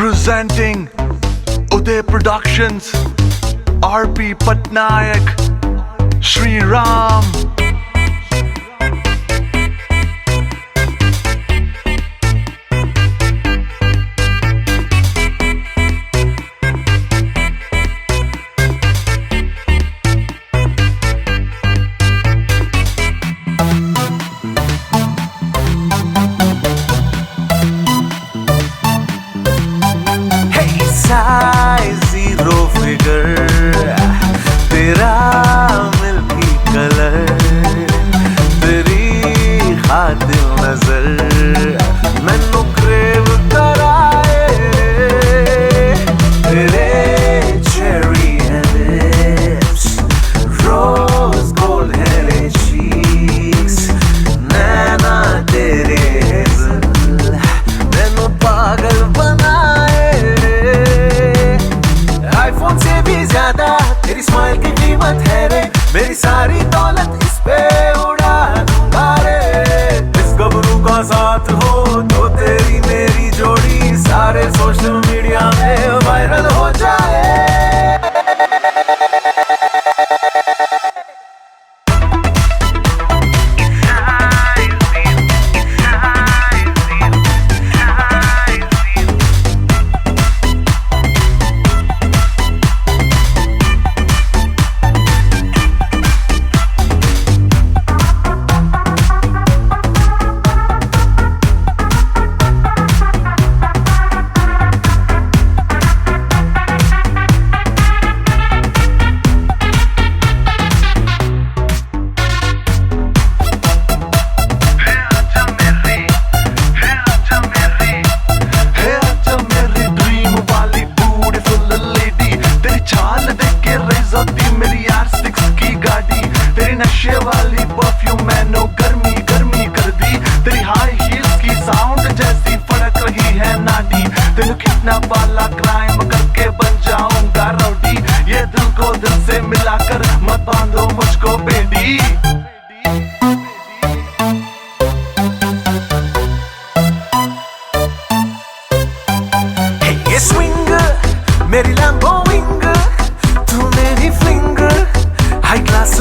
Presenting Uday Productions, RP Patnaik, Shri Ram. Zero figure तेरा milky colour तेरी खातिर नजर मैनू क्रेव कराए तेरे चेरी लिप्स रोज गोल्ड है चीक्स नैना तेरे हेज़ल मैनू पागल बनाए आईफोन से भी ज्यादा तेरी स्माइल की कीमत है रे मेरी सारी दौलत इस पे उड़ा दूंगा रे इस गबरू का साथ हो तो तेरी मेरी जोड़ी सारे सोशल मीडिया में वायरल हो जाए नशे वाली परफ्यूम मैंने गर्मी गर्मी कर दी तेरी हाई हील्स की साउंड जैसी फड़क रही है नाडी तेनू कितना पाला क्राइम करके बन जाऊंगा रौडी ये दिल को दिल से मिलाकर मत बांधो मुझको बेटी ये स्विंग मेरी लैम्बो विंग तू मेरी फ्लिंग हाई क्लास